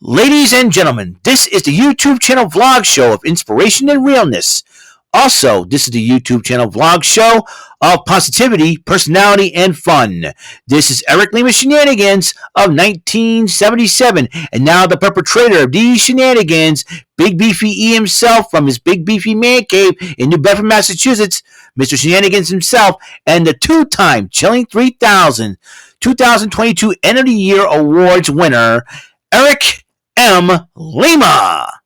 Ladies and gentlemen, this is the YouTube channel vlog show of inspiration and realness. Also, this is the YouTube channel vlog show of positivity, personality, and fun. This is Eric Lima Shenanigans of 1977, and now the perpetrator of these shenanigans, Big Beefy E himself from his Big Beefy Man Cave in New Bedford, Massachusetts, Mr. Shenanigans himself, and the two-time Chilling 3000 2022 End of the Year Awards winner, Eric M. Lima.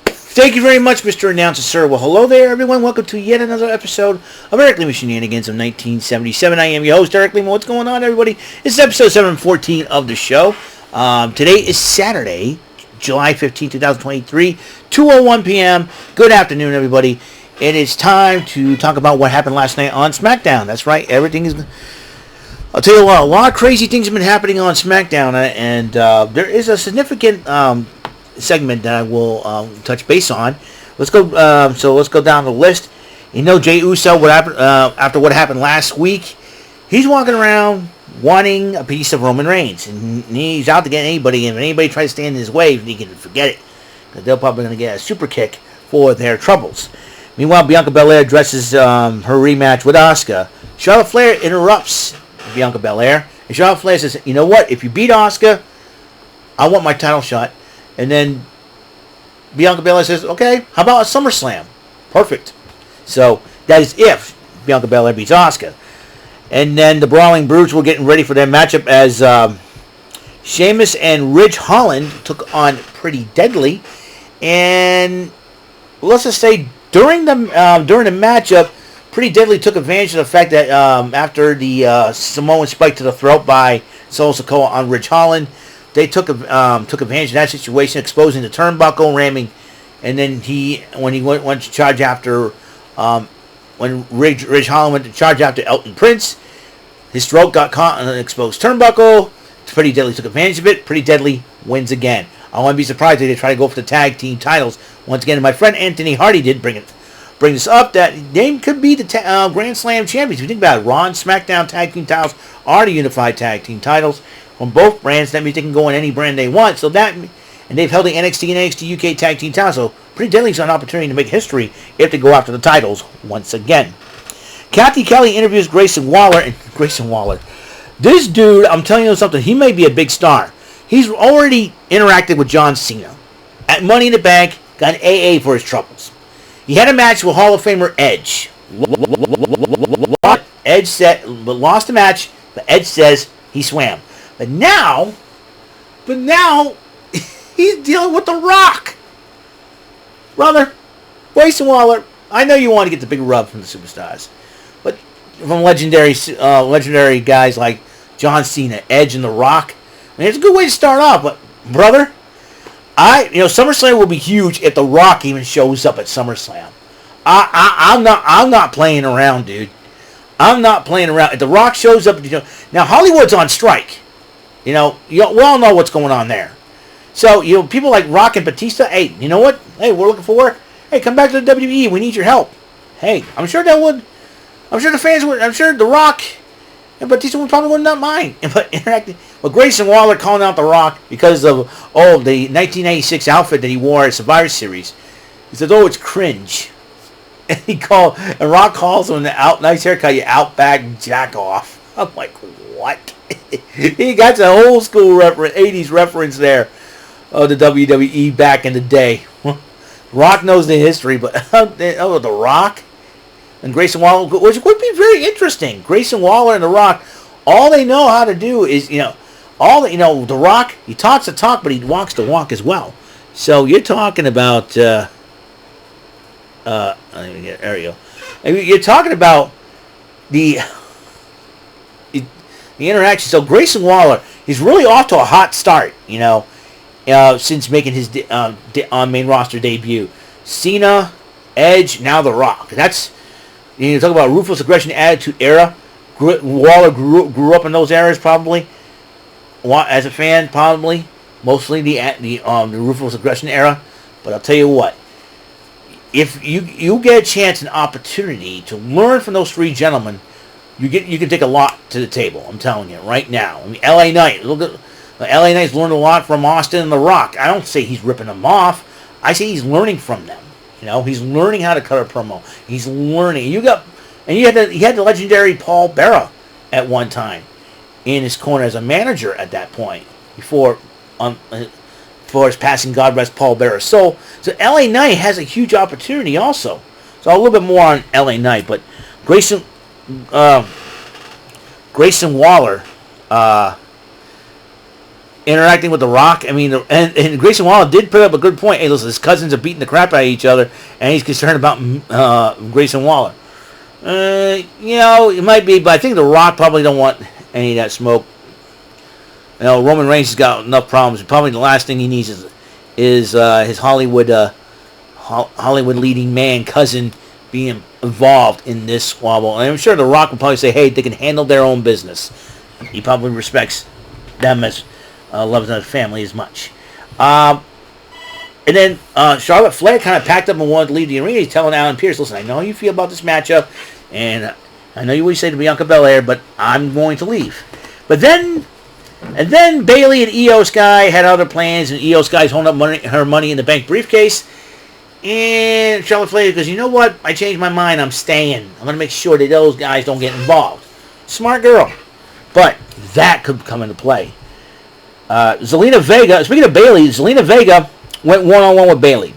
Thank you very much, Mr. Announcer, sir. Well, hello there, everyone. Welcome to yet another episode of Eric Lima Shenanigans of 1977. I am your host, Eric Lima. What's going on, everybody? This is episode 714 of the show. Today is Saturday, July 15, 2023, 2:01 p.m. Good afternoon, everybody. It is time to talk about what happened last night on SmackDown. That's right. Everything is... I'll tell you what, a lot of crazy things have been happening on SmackDown, and there is a significant segment that I will touch base on. Let's go. Let's go down the list. You know, Jey Uso, what happened after what happened last week? He's walking around wanting a piece of Roman Reigns, and he's out to get anybody. And if anybody tries to stand in his way, he can forget it, because they're probably going to get a super kick for their troubles. Meanwhile, Bianca Belair addresses her rematch with Asuka. Charlotte Flair interrupts Bianca Belair, and Charlotte Flair says, "You know what? If you beat Asuka, I want my title shot." And then Bianca Belair says, "Okay, how about a SummerSlam?" Perfect. So that is if Bianca Belair beats Asuka. And then the Brawling Brutes were getting ready for their matchup as Sheamus and Ridge Holland took on Pretty Deadly. And let's just say during the matchup, Pretty Deadly took advantage of the fact that after the Samoan spike to the throat by Solo Sikoa on Ridge Holland, they took advantage of that situation, exposing the turnbuckle, ramming, and then when he went to charge after when Ridge Holland went to charge after Elton Prince, his throat got caught on an exposed turnbuckle. Pretty Deadly took advantage of it. Pretty Deadly wins again. I wouldn't be surprised if they try to go for the tag team titles once again. And my friend Anthony Hardy did bring this up, that they could be the Grand Slam champions. If you think about it, Raw and SmackDown tag team titles are the unified tag team titles from both brands. That means they can go on any brand they want. And they've held the NXT and NXT UK tag team titles. So Pretty Deadly's an opportunity to make history if they go after the titles once again. Kathy Kelly interviews Grayson Waller. And Grayson Waller, this dude, I'm telling you something, he may be a big star. He's already interacted with John Cena at Money in the Bank, got an AA for his troubles. He had a match with Hall of Famer Edge. Edge lost the match, but Edge says he swam. But now he's dealing with The Rock. Brother, Grayson Waller, I know you want to get the big rub from the superstars, but from legendary guys like John Cena, Edge, and The Rock, I mean, it's a good way to start off. But brother, SummerSlam will be huge if The Rock even shows up at SummerSlam. I'm not playing around, dude. I'm not playing around. If The Rock shows up, now Hollywood's on strike. We all know what's going on there. So people like Rock and Batista. Hey, you know what? Hey, we're looking for work. Hey, come back to the WWE. We need your help. Hey, I'm sure the fans would. I'm sure The Rock and Batista probably would not mind. But interacting. But Grayson Waller calling out The Rock because of the 1996 outfit that he wore at Survivor Series. He says, "Oh, it's cringe." And Rock calls him nice haircut, you outback jack off. I'm like, what? He got the old school 80s reference there of the WWE back in the day. Rock knows the history, but The Rock and Grayson Waller, which would be very interesting. Grayson Waller and The Rock, all they know how to do is, The Rock, he talks the talk, but he walks the walk as well. So you're talking about, there you go. You're talking about the interaction. So Grayson Waller, he's really off to a hot start, since making his main roster debut. Cena, Edge, now The Rock. That's, you talk about ruthless aggression attitude era. Waller grew up in those eras, probably. As a fan, probably mostly the ruthless aggression era. But I'll tell you what, if you get a chance, an opportunity to learn from those three gentlemen, you can take a lot to the table. I'm telling you right now. I mean, LA Knight. LA Knight's learned a lot from Austin and The Rock. I don't say he's ripping them off. I say he's learning from them. He's learning how to cut a promo. He's learning. You had the legendary Paul Bearer at one time in his corner as a manager at that point before his passing. God rest Paul Bearer's soul. So LA Knight has a huge opportunity also. So a little bit more on LA Knight, but Grayson Waller interacting with The Rock. I mean, and Grayson Waller did put up a good point. Hey, listen, his cousins are beating the crap out of each other, and he's concerned about Grayson Waller. It might be, but I think The Rock probably don't want any of that smoke. Roman Reigns has got enough problems. Probably the last thing he needs is his Hollywood leading man cousin being involved in this squabble. And I'm sure The Rock will probably say, hey, they can handle their own business. He probably respects them as loves their family as much. And then Charlotte Flair kind of packed up and wanted to leave the arena. He's telling Alan Pierce, listen, I know how you feel about this matchup, and I know you always say to Bianca Belair, but I'm going to leave. But then Bayley and Io Sky had other plans, and Io Sky's holding up her money in the bank briefcase. And Charlotte Flair goes, you know what? I changed my mind. I'm staying. I'm going to make sure that those guys don't get involved. Smart girl. But that could come into play. Zelina Vega, speaking of Bayley, Zelina Vega went one-on-one with Bayley.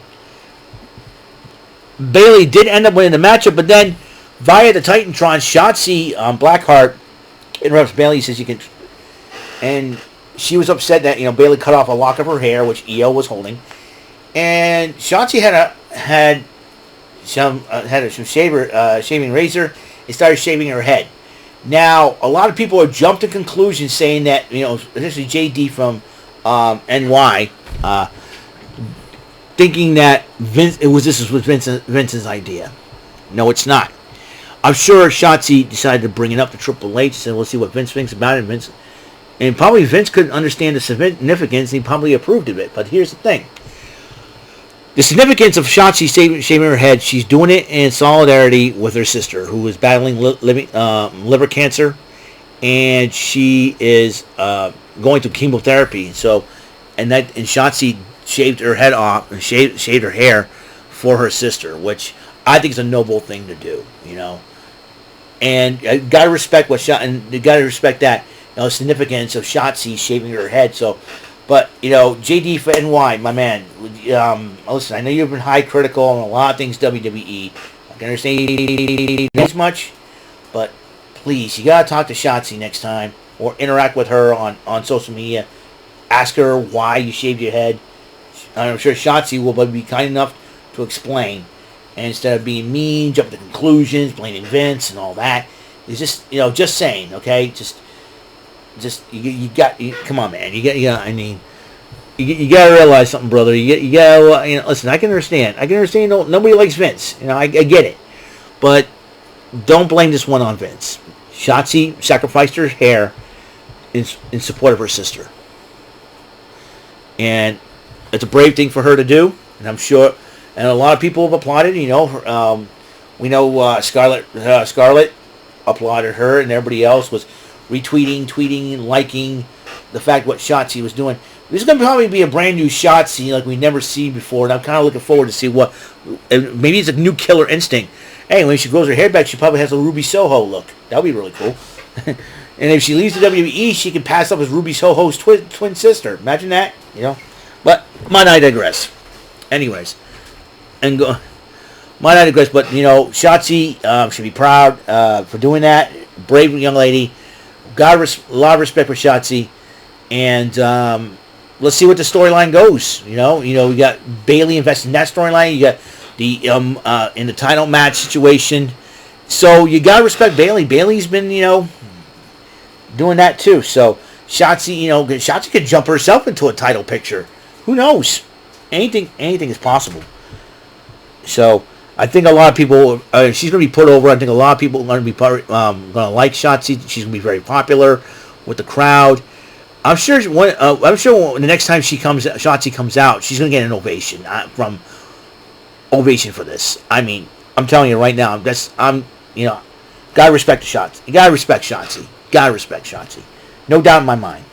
Bayley did end up winning the matchup, but then via the Titantron, Shotzi Blackheart interrupts Bayley. Says you can, and she was upset that Bayley cut off a lock of her hair, which Io was holding, and Shotzi had some shaving razor and started shaving her head. Now, a lot of people have jumped to conclusions saying that, initially JD from NY, thinking that this was Vince's idea. No, it's not. I'm sure Shotzi decided to bring it up to Triple H and said, we'll see what Vince thinks about it. And probably Vince couldn't understand the significance, and he probably approved of it. But here's the thing. The significance of Shotzi shaving her head, she's doing it in solidarity with her sister, who is battling liver cancer, and she is going through chemotherapy. And Shotzi shaved her head off and shaved her hair for her sister, which I think is a noble thing to do, And you gotta respect that, significance of Shotzi shaving her head. So. But, JD for NY, my man, listen, I know you've been high critical on a lot of things WWE. I can understand as much, but please, you got to talk to Shotzi next time or interact with her on social media. Ask her why you shaved your head. I'm sure Shotzi will be kind enough to explain. And instead of being mean, jumping to conclusions, blaming Vince and all that, it's just saying, okay? Come on, man. You gotta realize something, brother. You gotta, listen. I can understand. Nobody likes Vince. I get it, but don't blame this one on Vince. Shotzi sacrificed her hair in support of her sister, and it's a brave thing for her to do. And I'm sure, and a lot of people have applauded. We know Scarlett applauded her, and everybody else was retweeting, tweeting, and liking the fact what Shotzi was doing. This is going to probably be a brand new Shotzi like we've never seen before, and I'm kind of looking forward to see what, maybe it's a new Killer Instinct. Hey, when she grows her hair back, she probably has a Ruby Soho look. That would be really cool. And if she leaves the WWE, she can pass up as Ruby Soho's twin sister. Imagine that, But, might I digress. Anyways. Might I digress, but, Shotzi should be proud for doing that. Brave young lady. Got a lot of respect for Shotzi, and let's see what the storyline goes. We got Bayley invested in that storyline. You got the in the title match situation, so you gotta respect Bayley. Bayley's been doing that too. So Shotzi could jump herself into a title picture. Who knows? Anything is possible. So. I think a lot of people, she's going to be put over. I think a lot of people are going to be going to like Shotzi. She's going to be very popular with the crowd. I'm sure when the next time Shotzi comes out, she's going to get an ovation for this. I mean, I'm telling you right now, gotta respect the Shotzi. You gotta respect Shotzi. No doubt in my mind.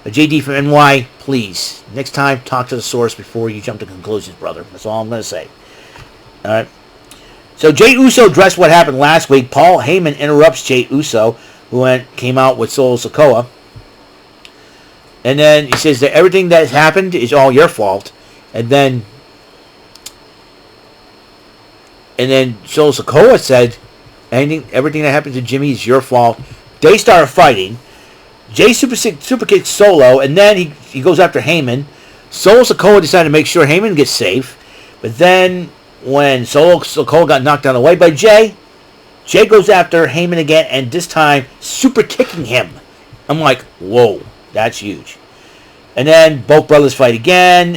JD from NY, please, next time, talk to the source before you jump to conclusions, brother. That's all I'm going to say. All right. So Jey Uso addressed what happened last week. Paul Heyman interrupts Jey Uso, who came out with Solo Sikoa. And then he says that everything that's happened is all your fault. And then Solo Sikoa said, everything that happened to Jimmy is your fault. They started fighting. Jey super kicks Solo, and then he goes after Heyman. Solo Sikoa decided to make sure Heyman gets safe. But then when Solo Sikoa got knocked out of the way by Jey goes after Heyman again, and this time super kicking him. I'm like, whoa, that's huge. And then both brothers fight again,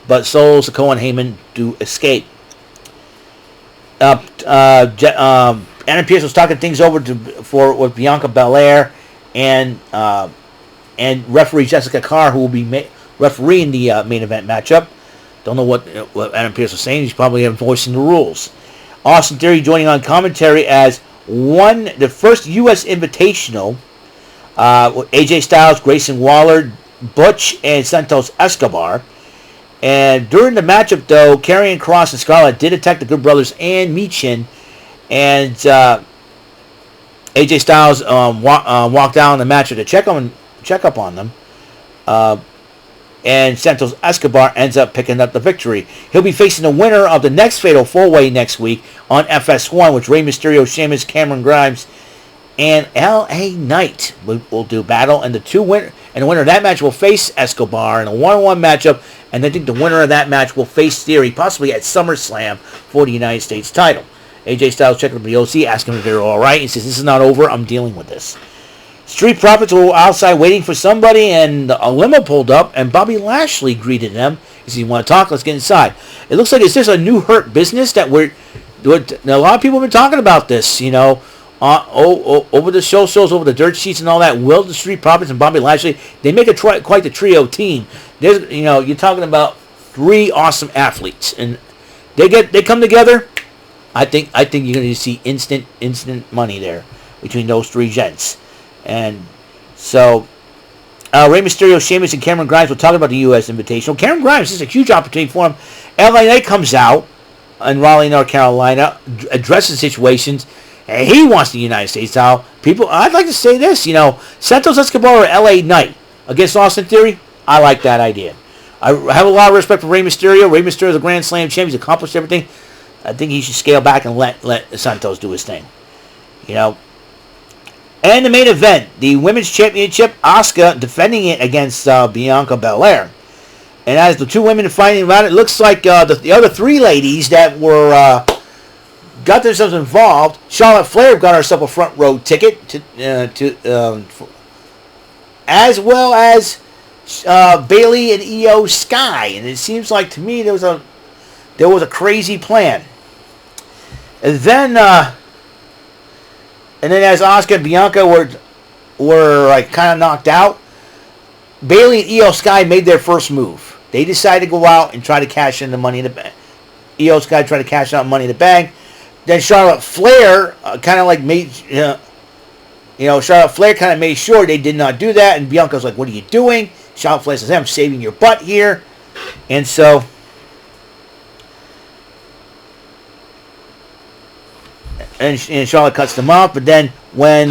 but Solo Sikoa and Heyman do escape. Adam Pearce was talking things over with Bianca Belair and referee Jessica Carr, who will be refereeing the main event matchup. Don't know what Adam Pearce was saying. He's probably enforcing the rules. Austin Theory joining on commentary as won the first U.S. Invitational with AJ Styles, Grayson Waller, Butch, and Santos Escobar. And during the matchup, though, Karrion Kross and Scarlett did attack the Good Brothers and Michin. And AJ Styles walked down the match to check up on them. And Santos Escobar ends up picking up the victory. He'll be facing the winner of the next Fatal 4-Way next week on FS1, which Rey Mysterio, Sheamus, Cameron Grimes, and LA Knight will do battle. And the winner of that match will face Escobar in a 1-on-1 matchup. And I think the winner of that match will face Theory, possibly at SummerSlam for the United States title. AJ Styles checked with the OC, asking if they're all right. He says, "This is not over. I'm dealing with this." Street Profits were outside waiting for somebody, and a limo pulled up, and Bobby Lashley greeted them. He said, "You want to talk? Let's get inside." It looks like it's just a new Hurt Business that a lot of people have been talking about this, over the shows, over the dirt sheets and all that. Will the Street Profits and Bobby Lashley, they make quite the trio team. There's, you're talking about 3 awesome athletes, and they come together. I think you're going to see instant money there between those 3 gents. And so Rey Mysterio, Sheamus, and Cameron Grimes will talk about the U.S. Invitational. Cameron Grimes, this is a huge opportunity for him. LA Knight comes out in Raleigh, North Carolina, addresses situations, and he wants the United States title. People, I'd like to say this, Santos Escobar or LA Knight against Austin Theory. I like that idea. I have a lot of respect for Rey Mysterio. Rey Mysterio is a Grand Slam champ. He's accomplished everything. I think he should scale back and let Santos do his thing. And the main event, the Women's Championship, Asuka defending it against Bianca Belair. And as the 2 women are fighting about it, looks like the other 3 ladies that were got themselves involved. Charlotte Flair got herself a front row ticket to as well as Bayley and Io Sky. And it seems like to me there was a crazy plan. And then as Asuka and Bianca were like kind of knocked out, Bayley and Io Sky made their first move. They decided to go out and try to cash in the Money in the Bank. Io Sky tried to cash out Money in the Bank. Then Charlotte Flair kind of like made, Charlotte Flair kind of made sure they did not do that. And Bianca's like, "What are you doing?" Charlotte Flair says, "I'm saving your butt here." And so And Charlotte cuts them off. But then when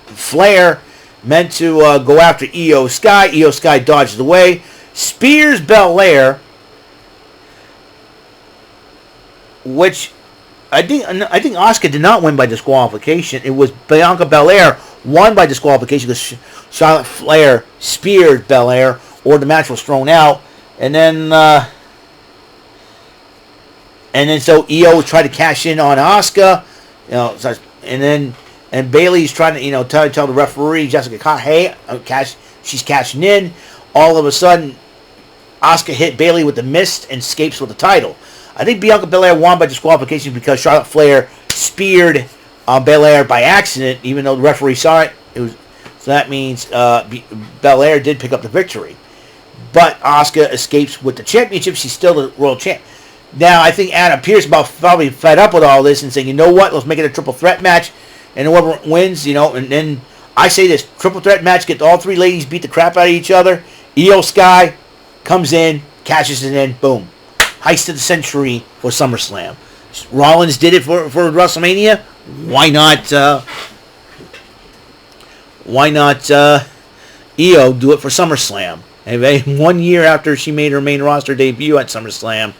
Flair meant to go after Io Sky dodges away, spears Belair, which I think Asuka did not win by disqualification. It was Bianca Belair won by disqualification because Charlotte Flair speared Belair, or the match was thrown out. And then so Io tried to cash in on Asuka, and Bayley's trying to tell the referee Jessica Carr, hey, she's cashing in. All of a sudden, Asuka hit Bayley with the mist and escapes with the title. I think Bianca Belair won by disqualification because Charlotte Flair speared Belair by accident, even though the referee saw it. So that means Belair did pick up the victory. But Asuka escapes with the championship. She's still the world champ. Now, I think Adam Pearce about probably fed up with all this and saying, you know what, let's make it a triple threat match. And whoever wins, and then I say this triple threat match, get all three ladies beat the crap out of each other. Io Sky comes in, cashes it in, boom. Heist of the century for SummerSlam. Rollins did it for WrestleMania. Why not? Io do it for SummerSlam? And 1 year after she made her main roster debut at SummerSlam,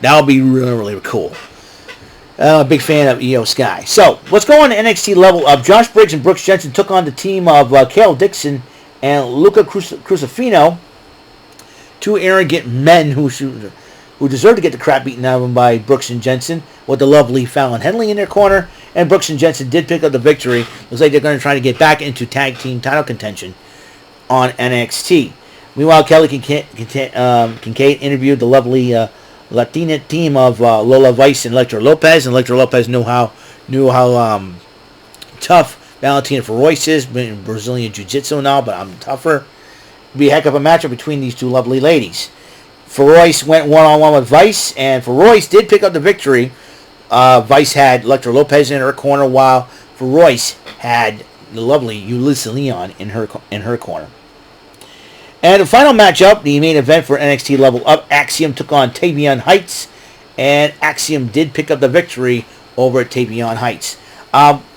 that'll be really, really cool. Big fan of Io Sky. So, let's go on to NXT Level Up. Josh Briggs and Brooks Jensen took on the team of Kale Dixon and Luca Crucifino, two arrogant men who deserve to get the crap beaten out of them by Brooks and Jensen, with the lovely Fallon Henley in their corner. And Brooks and Jensen did pick up the victory. Looks like they're going to try to get back into tag team title contention on NXT. Meanwhile, Kelly Kincaid interviewed the lovely Latina team of Lola Vice and Elektra Lopez. And Elektra Lopez knew how tough Valentina Feroz is, Brazilian Jiu-Jitsu now, but I'm tougher. It'd be a heck of a matchup between these two lovely ladies. Feroz went one-on-one with Vice, and Feroz did pick up the victory. Vice had Elektra Lopez in her corner, while Feroz had the lovely Yulisa Leon in her corner. And the final matchup, the main event for NXT Level Up, Axiom took on Tavion Heights, and Axiom did pick up the victory over at Tavion Heights.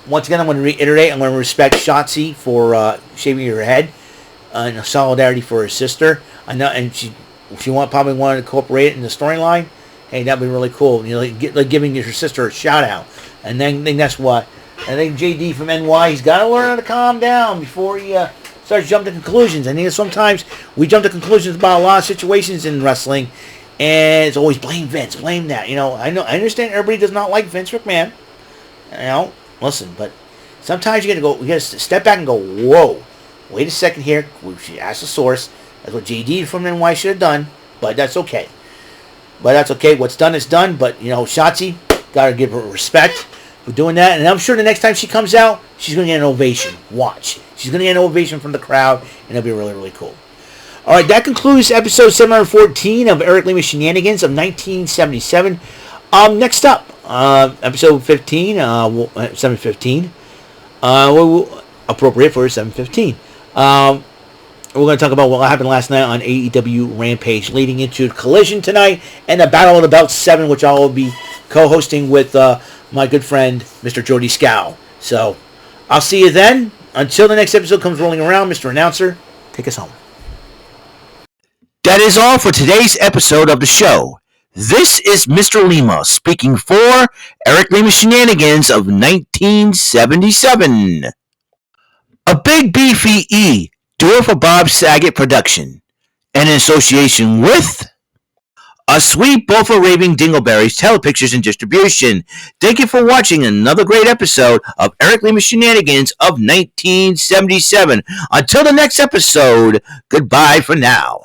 Once again, I'm going to reiterate, I'm going to respect Shotzi for shaving her head in solidarity for her sister. I know, and she probably wanted to incorporate it in the storyline. Hey, that'd be really cool. You know, like giving your sister a shout out. And then that's what. I think JD from NY, he's got to learn how to calm down before he starts jumping to conclusions. I think sometimes we jump to conclusions about a lot of situations in wrestling, and it's always blame Vince, blame that. You know, I understand everybody does not like Vince McMahon. You know, listen, but sometimes you got to step back and go, whoa, wait a second here. We should ask the source. That's what JD from NY should have done, but that's okay. What's done is done. But, you know, Shotzi, got to give her respect for doing that. And I'm sure the next time she comes out, she's going to get an ovation. Watch. She's going to get an ovation from the crowd, and it'll be really, really cool. All right, that concludes episode 714 of Eric Lima Shenanigans of 1977. Next up, episode 15, 715. Appropriate for 715. We're going to talk about what happened last night on AEW Rampage, leading into Collision tonight and the Battle of the Belts 7, which I will be co-hosting with my good friend, Mr. Jody Scow. So, I'll see you then. Until the next episode comes rolling around, Mr. Announcer, take us home. That is all for today's episode of the show. This is Mr. Lima speaking for Eric Lima Shenanigans of 1977. A Big Beefy E. Do it for Bob Saget production, and in association with A Sweet Bofa Raving Dingleberries Telepictures and Distribution. Thank you for watching another great episode of Eric Lima Shenanigans of 1977. Until the next episode, goodbye for now.